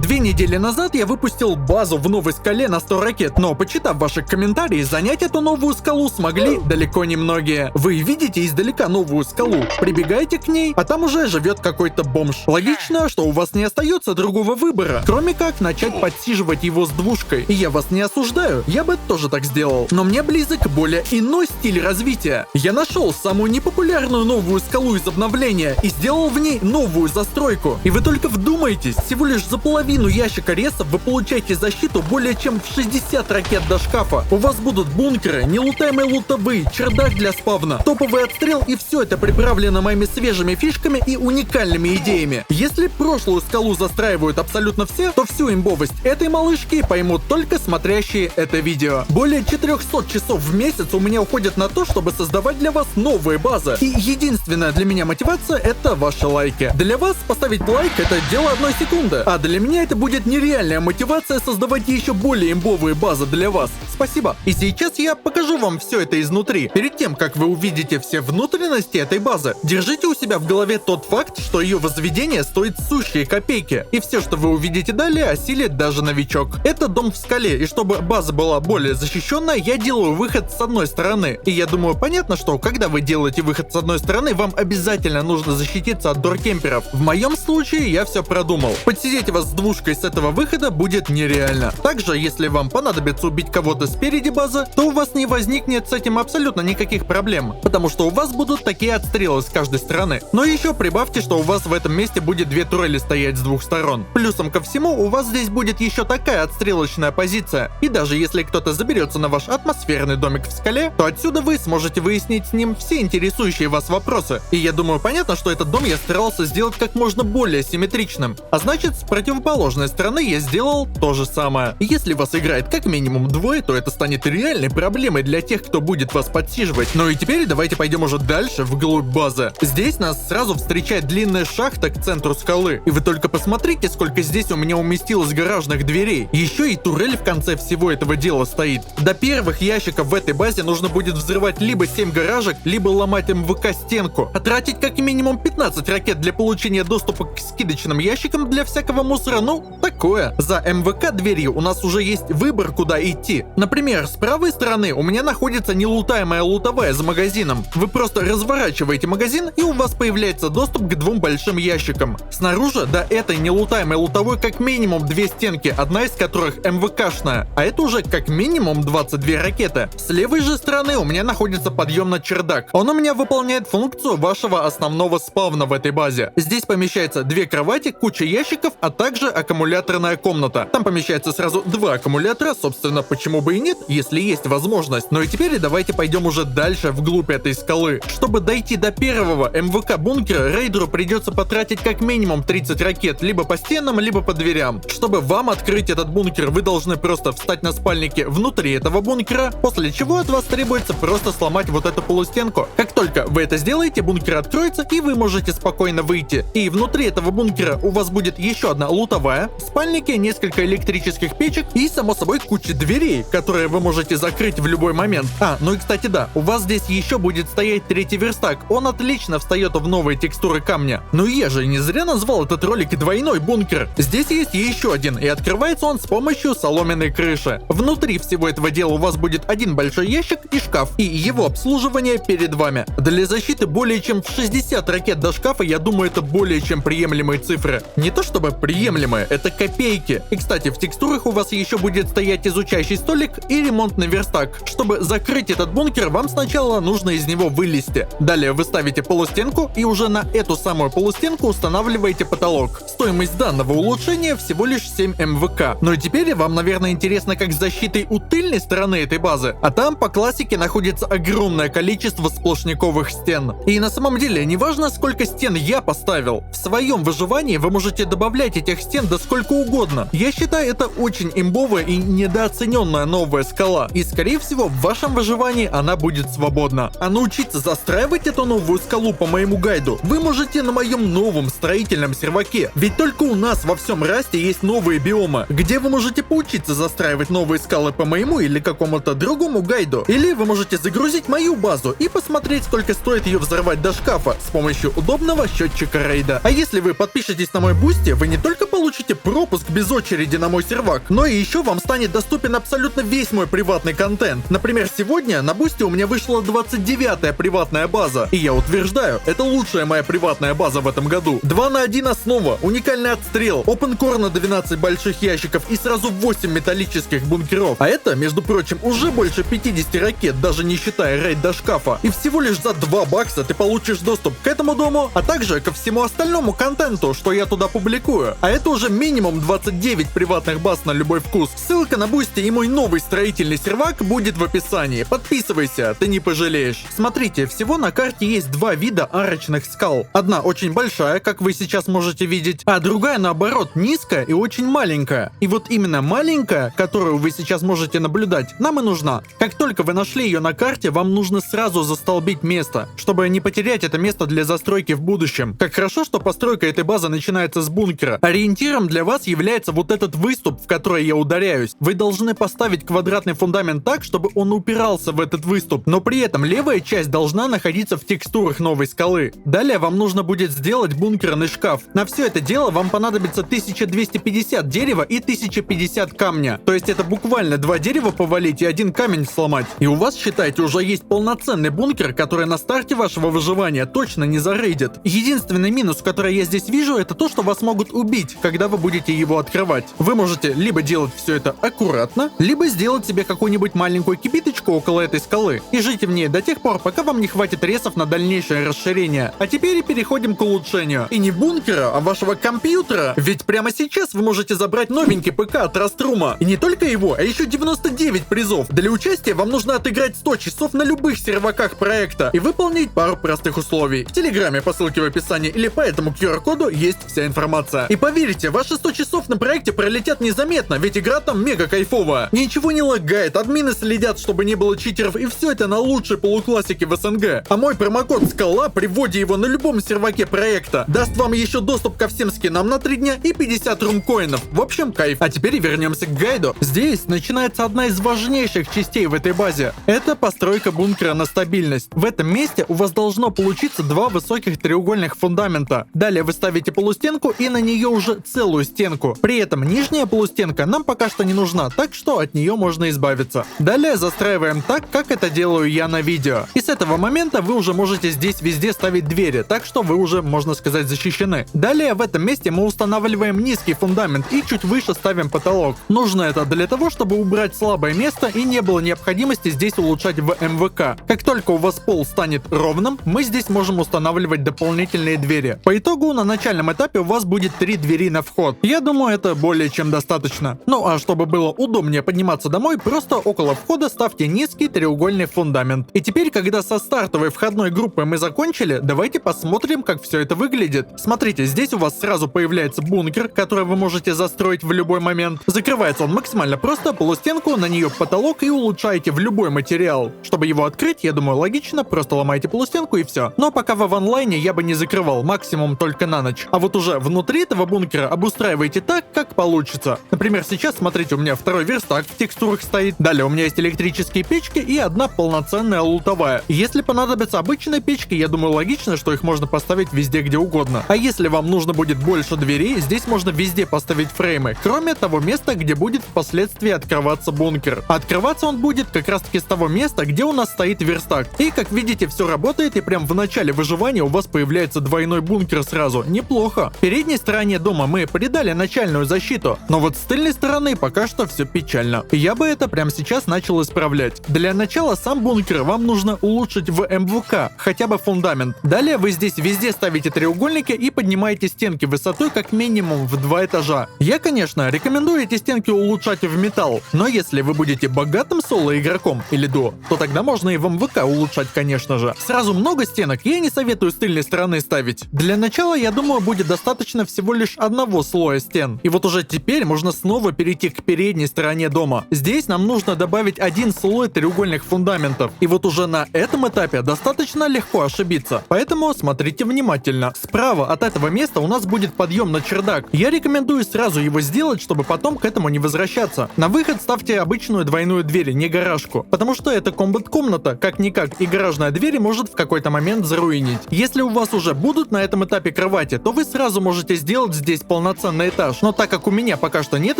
2 недели назад я выпустил базу в новой скале на 100 ракет, но почитав ваши комментарии, занять эту новую скалу смогли далеко не многие. Вы видите издалека новую скалу, прибегаете к ней, а там уже живет какой-то бомж. Логично, что у вас не остается другого выбора, кроме как начать подсиживать его с двушкой. И я вас не осуждаю, я бы тоже так сделал. Но мне близок более иной стиль развития. Я нашел самую непопулярную новую скалу из обновления и сделал в ней новую застройку. И вы только вдумайтесь, всего лишь за половину ящика ресов вы получаете защиту более чем в 60 ракет до шкафа. У вас будут бункеры, нелутаемые лутовые, чердак для спавна, топовый отстрел, и все это приправлено моими свежими фишками и уникальными идеями. Если прошлую скалу застраивают абсолютно все, то всю имбовость этой малышки поймут только смотрящие это видео. Более 400 часов в месяц у меня уходит на то, чтобы создавать для вас новые базы. И единственная для меня мотивация — это ваши лайки. Для вас поставить лайк — это дело 1 секунды, а для меня это будет нереальная мотивация создавать еще более имбовые базы для вас. Спасибо. И сейчас я покажу вам все это изнутри. Перед тем, как вы увидите все внутренности этой базы, держите у себя в голове тот факт, что ее возведение стоит сущие копейки. И все, что вы увидите далее, осилит даже новичок. Это дом в скале, и чтобы база была более защищенная, я делаю выход с одной стороны. И я думаю, понятно, что когда вы делаете выход с одной стороны, вам обязательно нужно защититься от доркемперов. В моем случае я все продумал. Подсидеть вас с двушкой с этого выхода будет нереально. Также, если вам понадобится убить кого-то спереди базы, то у вас не возникнет с этим абсолютно никаких проблем, потому что у вас будут такие отстрелы с каждой стороны. Но еще прибавьте, что у вас в этом месте будет 2 турели стоять с 2 сторон. Плюсом ко всему, у вас здесь будет еще такая отстрелочная позиция. И даже если кто-то заберется на ваш атмосферный домик в скале, то отсюда вы сможете выяснить с ним все интересующие вас вопросы. И я думаю, понятно, что этот дом я старался сделать как можно более симметричным. А значит, с противоположной стороны я сделал то же самое. И если вас играет как минимум 2, то это станет реальной проблемой для тех, кто будет вас подсиживать. Ну и теперь давайте пойдем уже дальше, вглубь базы. Здесь нас сразу встречает длинная шахта к центру скалы. И вы только посмотрите, сколько здесь у меня уместилось гаражных дверей. Еще и турель в конце всего этого дела стоит. До первых ящиков в этой базе нужно будет взрывать либо 7 гаражек, либо ломать МВК стенку. А тратить как минимум 15 ракет для получения доступа к скидочным ящикам для всякого мусора, ну, такое. За МВК дверью у нас уже есть выбор, куда идти. Например, с правой стороны у меня находится нелутаемая лутовая за магазином. Вы просто разворачиваете магазин, и у вас появляется доступ к 2 большим ящикам. Снаружи до этой нелутаемой лутовой как минимум 2 стенки, одна из которых МВКшная, а это уже как минимум 22 ракеты. С левой же стороны у меня находится подъем на чердак. Он у меня выполняет функцию вашего основного спавна в этой базе. Здесь помещается 2 кровати, куча ящиков, а также аккумуляторная комната. Там помещается сразу 2 аккумулятора, собственно, почему бы и нет, если есть возможность. Ну и теперь давайте пойдем уже дальше вглубь этой скалы. Чтобы дойти до первого МВК бункера, рейдеру придется потратить как минимум 30 ракет, либо по стенам, либо по дверям. Чтобы вам открыть этот бункер, вы должны просто встать на спальнике внутри этого бункера, после чего от вас требуется просто сломать вот эту полустенку. Как только вы это сделаете, бункер откроется, и вы можете спокойно выйти. И внутри этого бункера у вас будет еще одна лутовая, спальники, несколько электрических печек и, само собой, куча дверей, которые вы можете закрыть в любой момент. Ну и кстати, да, у вас здесь еще будет стоять 3-й верстак. Он отлично встает в новые текстуры камня. Ну и я же не зря назвал этот ролик «Двойной бункер». Здесь есть еще один, и открывается он с помощью соломенной крыши. Внутри всего этого дела у вас будет один большой ящик и шкаф, и его обслуживание перед вами. Для защиты более чем в 60 ракет до шкафа, я думаю, это более чем приемлемые цифры. Не то чтобы приемлемые, это копейки. И кстати, в текстурах у вас еще будет стоять изучающий столик и ремонтный верстак. Чтобы закрыть этот бункер, вам сначала нужно из него вылезти. Далее вы ставите полустенку, и уже на эту самую полустенку устанавливаете потолок. Стоимость данного улучшения всего лишь 7 МВК. Ну и теперь вам, наверное, интересно, как с защитой у тыльной стороны этой базы. А там по классике находится огромное количество сплошняковых стен. И на самом деле, неважно, сколько стен я поставил, в своем выживании вы можете добавлять этих стен до сколько угодно. Я считаю, это очень имбовая и недооцененная новая скала. И скорее всего, в вашем выживании она будет свободна. А научиться застраивать эту новую скалу по моему гайду вы можете на моем новом строительном серваке. Ведь только у нас во всем Расте есть новые биомы, где вы можете поучиться застраивать новые скалы по моему или какому-то другому гайду. Или вы можете загрузить мою базу и посмотреть, сколько стоит ее взорвать до шкафа с помощью удобного счетчика рейда. А если вы подпишетесь на мой бусти, вы не только получите пропуск без очереди на мой сервак, но и еще вам станет доступен абсолютно весь мой приватный контент. Например, сегодня на Бусти у меня вышла 29-я приватная база, и я утверждаю, это лучшая моя приватная база в этом году. 2 на 1 основа, уникальный отстрел, OpenCore на 12 больших ящиков и сразу 8 металлических бункеров. А это, между прочим, уже больше 50 ракет, даже не считая рейд до шкафа. И всего лишь за 2 бакса ты получишь доступ к этому дому, а также ко всему остальному контенту, что я туда публикую. А это уже минимум 29 приватных баз на любой вкус. Ссылка на Бусти и мой новый строительный сервак будет в описании. Подписывайся, ты не пожалеешь. Смотрите, всего на карте есть 2 вида арочных скал. Одна очень большая, как вы сейчас можете видеть, а другая, наоборот, низкая и очень маленькая. И вот именно маленькая, которую вы сейчас можете наблюдать, нам и нужна. Как только вы нашли ее на карте, вам нужно сразу застолбить место, чтобы не потерять это место для застройки в будущем. Как хорошо, что постройка этой базы начинается с бункера. Ориентиром для вас является вот этот выступ, в который я ударяюсь. Вы должны поставить квадратный фундамент так, чтобы он упирался в этот выступ, но при этом левая часть должна находиться в текстурах новой скалы. Далее вам нужно будет сделать бункерный шкаф. На все это дело вам понадобится 1250 дерева и 1050 камня. То есть это буквально 2 дерева повалить и 1 камень сломать. И у вас, считайте, уже есть полноценный бункер, который на старте вашего выживания точно не зарейдит. Единственный минус, который я здесь вижу, это то, что вас могут убить, когда вы будете его открывать. Вы можете либо делать все это аккуратно, либо сделать себе какую-нибудь маленькую кибиточку около этой скалы и жить в ней до тех пор, пока вам не хватит ресов на дальнейшее расширение. А теперь переходим к улучшению. И не бункера, а вашего компьютера. Ведь прямо сейчас вы можете забрать новенький ПК от Раструма. И не только его, а еще 99 призов. Для участия вам нужно отыграть 100 часов на любых серваках проекта и выполнить пару простых условий. В Телеграме по ссылке в описании или по этому QR-коду есть вся информация. И поверьте, ваши 100 часов на проекте пролетят незаметно, ведь игра там мега кайфовая. Ничего не лагает, админы следят, чтобы не было читеров, и все это на лучшей полуклассике в СНГ. А мой промокод Скала при вводе его на любом серваке проекта даст вам еще доступ ко всем скинам на 3 дня и 50 румкоинов. В общем, кайф. А теперь вернемся к гайду. Здесь начинается одна из важнейших частей в этой базе. Это постройка бункера на стабильность. В этом месте у вас должно получиться 2 высоких треугольных фундамента. Далее вы ставите полустенку и на нее уже целую стенку. При этом нижняя полустенка нам пока что не нужна, так что от нее можно избавиться. Далее застраиваем так, как это делаю я на видео. И с этого момента вы уже можете здесь везде ставить двери, так что вы уже, можно сказать, защищены. Далее в этом месте мы устанавливаем низкий фундамент и чуть выше ставим потолок. Нужно это для того, чтобы убрать слабое место и не было необходимости здесь улучшать в МВК. Как только у вас пол станет ровным, мы здесь можем устанавливать дополнительные двери. По итогу на начальном этапе у вас будет 3 двери на вход. Я думаю, это более чем достаточно. Ну а чтобы было удобнее подниматься домой, просто около входа ставьте низкий треугольный фундамент. И теперь, когда со стартовой входной группой мы закончили, давайте посмотрим, как все это выглядит. Смотрите, здесь у вас сразу появляется бункер, который вы можете застроить в любой момент. Закрывается он максимально просто, полустенку, на нее потолок и улучшаете в любой материал. Чтобы его открыть, я думаю, логично, просто ломаете полустенку и все. Но пока вы в онлайне, я бы не закрывал, максимум только на ночь. А вот уже внутри этого бункера обустраивайте так, как получится. Например, сейчас, смотрите, у меня второй верстак в текстурах стоит. Далее у меня есть электрические печки и одна полноценная лутовая. Если понадобятся обычные печки, я думаю, логично, что их можно поставить везде, где угодно. А если вам нужно будет больше дверей, здесь можно везде поставить фреймы, кроме того места, где будет впоследствии открываться бункер. А открываться он будет как раз таки с того места, где у нас стоит верстак. И как видите, все работает, и прям в начале выживания у вас появляется двойной бункер сразу. Неплохо. В передней стороне дома мы придали начальную защиту, но вот с тыльной стороны пока что все печально. Я бы это прямо сейчас начал исправлять. Для начала сам бункер вам нужно улучшить в МВК, хотя бы фундамент. Далее вы здесь везде ставите треугольники и поднимаете стенки высотой как минимум в 2 этажа. Я, конечно, рекомендую эти стенки улучшать в металл, но если вы будете богатым соло-игроком или дуо, то тогда можно и в МВК улучшать, конечно же. Сразу много стенок я не советую с тыльной стороны ставить. Для начала, я думаю, будет достаточно всего лишь одного слоя стен. И вот уже теперь можно снова перейти к передней стороне дома. Здесь нам нужно добавить 1 слой треугольных фундаментов. И вот уже на этом этапе достаточно легко ошибиться. Поэтому смотрите внимательно. Справа от этого места у нас будет подъем на чердак. Я рекомендую сразу его сделать, чтобы потом к этому не возвращаться. На выход ставьте обычную двойную дверь, не гаражку. Потому что это комбат-комната, как-никак, и гаражная дверь может в какой-то момент заруинить. Если у вас уже будут на этом этапе кровати, то вы сразу можете сделать здесь полноценный данный этаж, но так как у меня пока что нет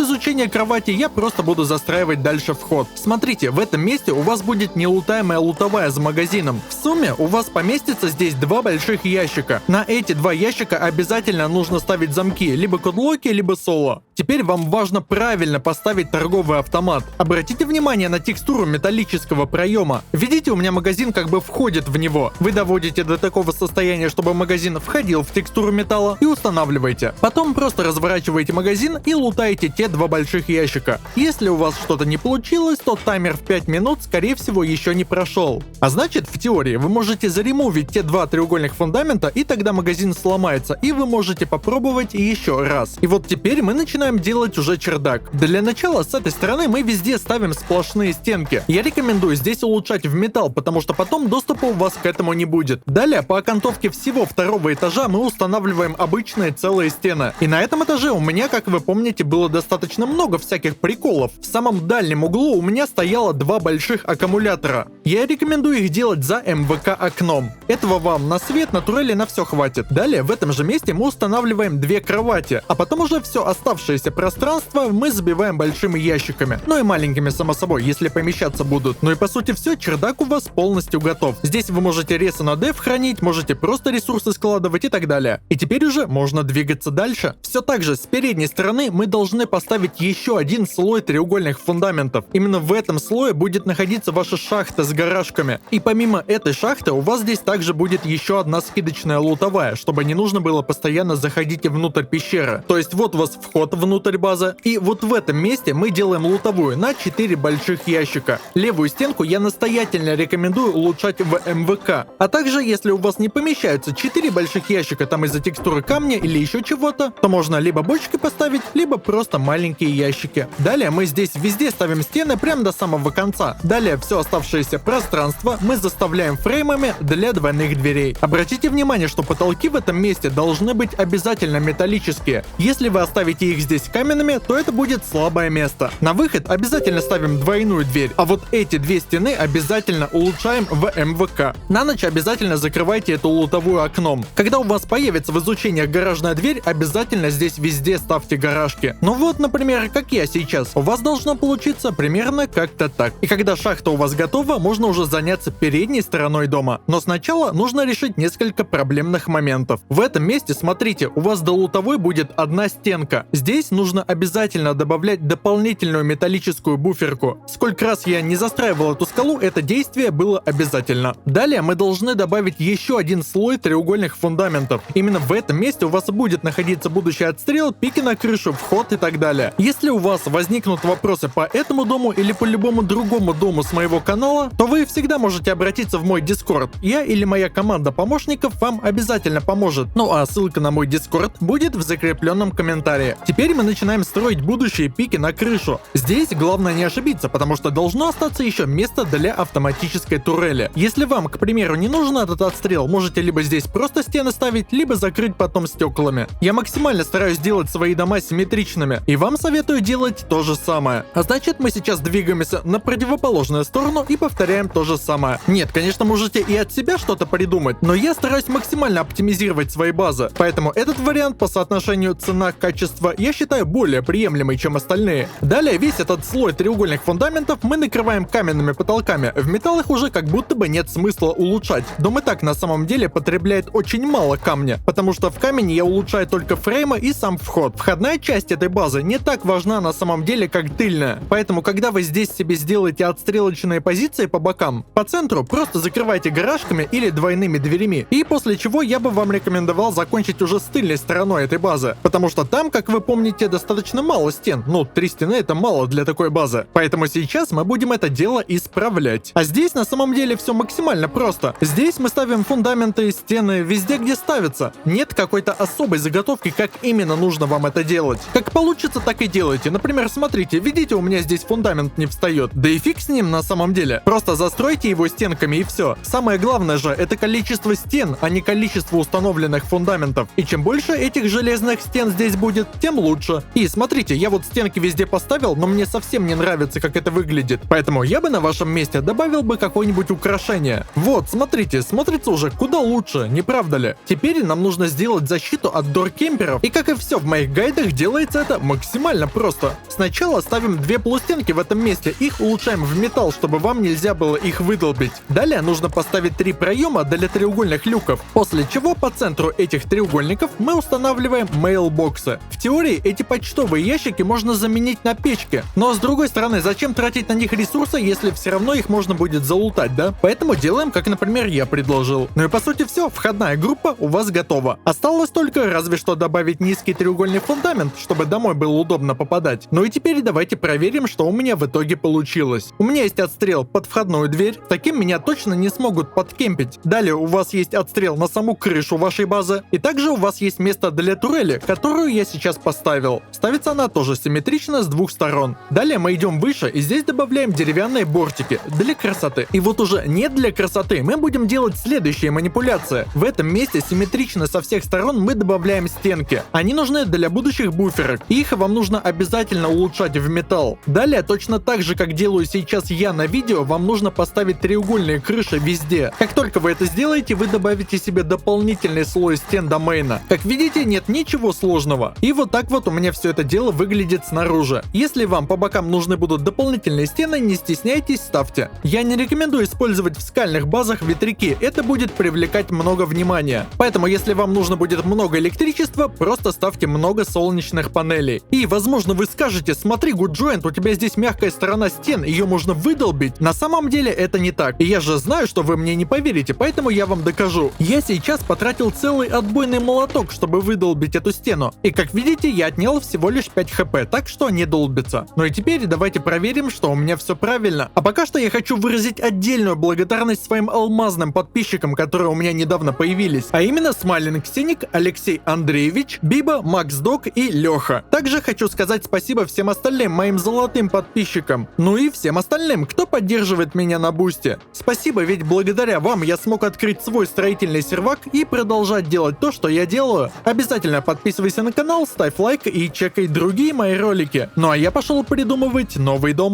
изучения кровати, я просто буду застраивать дальше вход. Смотрите, в этом месте у вас будет нелутаемая лутовая за магазином. В сумме у вас поместится здесь 2 больших ящика. На эти 2 ящика обязательно нужно ставить замки, либо кодлоки, либо соло. Теперь вам важно правильно поставить торговый автомат. Обратите внимание на текстуру металлического проема. Видите, у меня магазин как бы входит в него. Вы доводите до такого состояния, чтобы магазин входил в текстуру металла, и устанавливаете. Потом просто разворачиваете магазин и лутаете те 2 больших ящика. Если у вас что-то не получилось, то таймер в 5 минут скорее всего еще не прошел. А значит, в теории вы можете заремувить те 2 треугольных фундамента, и тогда магазин сломается, и вы можете попробовать еще раз. И вот теперь мы начинаем делать уже чердак. Для начала с этой стороны мы везде ставим сплошные стенки. Я рекомендую здесь улучшать в металл, потому что потом доступа у вас к этому не будет. Далее по окантовке всего 2-го этажа мы устанавливаем обычные целые стены. И на этом этаже у меня, как вы помните, было достаточно много всяких приколов. В самом дальнем углу у меня стояло 2 больших аккумулятора. Я рекомендую их делать за МВК окном. Этого вам на свет, на турели, на все хватит. Далее в этом же месте мы устанавливаем 2 кровати, а потом уже все оставшееся пространство мы забиваем большими ящиками. Ну и маленькими, само собой, если помещаться будут. Ну и по сути все, чердак у вас полностью готов. Здесь вы можете ресы на деф хранить, можете просто ресурсы складывать и так далее. И теперь уже можно двигаться дальше. Все так же, с передней стороны мы должны поставить еще один слой треугольных фундаментов. Именно в этом слое будет находиться ваша шахта с гаражками. И помимо этой шахты у вас здесь также будет еще одна скидочная лутовая, чтобы не нужно было постоянно заходить внутрь пещеры. То есть вот у вас вход внутрь базы, и вот в этом месте мы делаем лутовую на 4 больших ящика. Левую стенку я настоятельно рекомендую улучшать в МВК. А также, если у вас не помещаются 4 больших ящика там из-за текстуры камня или еще чего-то, то можно либо бочки поставить, либо просто маленькие ящики. Далее мы здесь везде ставим стены прямо до самого конца. Далее все оставшееся пространство мы заставляем фреймами для двойных дверей. Обратите внимание, что потолки в этом месте должны быть обязательно металлические. Если вы оставите их здесь каменными, то это будет слабое место. На выход обязательно ставим двойную дверь, а вот эти 2 стены обязательно улучшаем в МВК. На ночь обязательно закрывайте эту лутовую окном. Когда у вас появится в изучениях гаражная дверь, обязательно здесь везде ставьте гаражки. Ну вот, например, как я сейчас. У вас должно получиться примерно как-то так. И когда шахта у вас готова, можно уже заняться передней стороной дома. Но сначала нужно решить несколько проблемных моментов. В этом месте, смотрите, у вас до лутовой будет одна стенка. Здесь нужно обязательно добавлять дополнительную металлическую буферку. Сколько раз я не застраивал эту скалу, это действие было обязательно. Далее мы должны добавить еще один слой треугольных фундаментов. Именно в этом месте у вас будет находиться будущий отстрел, пики на крышу, вход и так далее. Если у вас возникнут вопросы по этому дому или по любому другому дому с моего канала, то вы всегда можете обратиться в мой Discord. Я или моя команда помощников вам обязательно поможет. Ну а ссылка на мой Discord будет в закрепленном комментарии. Теперь мы начинаем строить будущие пики на крышу. Здесь главное не ошибиться, потому что должно остаться еще место для автоматической турели. Если вам, к примеру, не нужен этот отстрел, можете либо здесь просто стены ставить, либо закрыть потом стеклами. Я максимально стараюсь делать свои дома симметричными, и вам советую делать то же самое. А значит, мы сейчас двигаемся на противоположную сторону и повторяем то же самое. Нет, конечно, можете и от себя что-то придумать, но я стараюсь максимально оптимизировать свои базы, поэтому этот вариант по соотношению цена-качество я считаю более приемлемый, чем остальные. Далее весь этот слой треугольных фундаментов мы накрываем каменными потолками. В металлах уже как будто бы нет смысла улучшать. Дом и так на самом деле потребляет очень мало камня, потому что в камень я улучшаю только фреймы и сам вход. Входная часть этой базы не так важна на самом деле, как тыльная. Поэтому, когда вы здесь себе сделаете отстрелочные позиции по бокам, по центру просто закрывайте гаражками или двойными дверями. И после чего я бы вам рекомендовал закончить уже с тыльной стороной этой базы, потому что там, как вы помните, достаточно мало стен. Ну, 3 стены это мало для такой базы. Поэтому сейчас мы будем это дело исправлять. А здесь на самом деле все максимально просто. Здесь мы ставим фундаменты и стены везде, где ставятся. Нет какой-то особой заготовки, как именно нужно вам это делать. Как получится, так и делайте. Например, смотрите, видите, у меня здесь фундамент не встает. Да и фиг с ним на самом деле. Просто застройте его стенками и все. Самое главное же, это количество стен, а не количество установленных фундаментов. И чем больше этих железных стен здесь будет, тем лучше. лучше. И смотрите, я вот стенки везде поставил, но мне совсем не нравится, как это выглядит. Поэтому я бы на вашем месте добавил бы какое-нибудь украшение. Вот, смотрите, смотрится уже куда лучше, не правда ли? Теперь нам нужно сделать защиту от доркемперов. И как и все в моих гайдах, делается это максимально просто. Сначала ставим 2 полустенки в этом месте, их улучшаем в металл, чтобы вам нельзя было их выдолбить. Далее нужно поставить 3 проема для треугольных люков, после чего по центру этих треугольников мы устанавливаем мейлбоксы. В теории эти почтовые ящики можно заменить на печки, но с другой стороны, зачем тратить на них ресурсы, если все равно их можно будет залутать, да? Поэтому делаем, как, например, я предложил. Ну и по сути все, входная группа у вас готова. Осталось только разве что добавить низкий треугольный фундамент, чтобы домой было удобно попадать. Ну и теперь давайте проверим, что у меня в итоге получилось. У меня есть отстрел под входную дверь, таким меня точно не смогут подкемпить. Далее у вас есть отстрел на саму крышу вашей базы, и также у вас есть место для турели, которую я сейчас поставил. Ставится она тоже симметрично с 2 сторон. Далее мы идем выше и здесь добавляем деревянные бортики для красоты. И вот уже не для красоты мы будем делать следующие манипуляции. В этом месте симметрично со всех сторон мы добавляем стенки. Они нужны для будущих буферок. Их вам нужно обязательно улучшать в металл. Далее точно так же, как делаю сейчас я на видео, вам нужно поставить треугольные крыши везде. Как только вы это сделаете, вы добавите себе дополнительный слой стен до мейна. Как видите, нет ничего сложного. И вот так вот у меня все это дело выглядит снаружи. Если вам по бокам нужны будут дополнительные стены, не стесняйтесь, ставьте. Я не рекомендую использовать в скальных базах ветряки, это будет привлекать много внимания. Поэтому если вам нужно будет много электричества, просто ставьте много солнечных панелей. И возможно вы скажете: смотри, Goodjoint, у тебя здесь мягкая сторона стен, ее можно выдолбить. На самом деле это не так. И я же знаю, что вы мне не поверите, поэтому я вам докажу. Я сейчас потратил целый отбойный молоток, чтобы выдолбить эту стену. И как видите, я отнял всего лишь 5 хп, так что не долбится. Ну и теперь давайте проверим, что у меня все правильно. А пока что я хочу выразить отдельную благодарность своим алмазным подписчикам, которые у меня недавно появились. А именно Смайлинг Синик, Алексей Андреевич, Биба, Макс Дог и Леха. Также хочу сказать спасибо всем остальным моим золотым подписчикам. Ну и всем остальным, кто поддерживает меня на бусте. Спасибо, ведь благодаря вам я смог открыть свой строительный сервак и продолжать делать то, что я делаю. Обязательно подписывайся на канал, ставь лайк и чекай другие мои ролики. Ну а я пошел придумывать новый дом.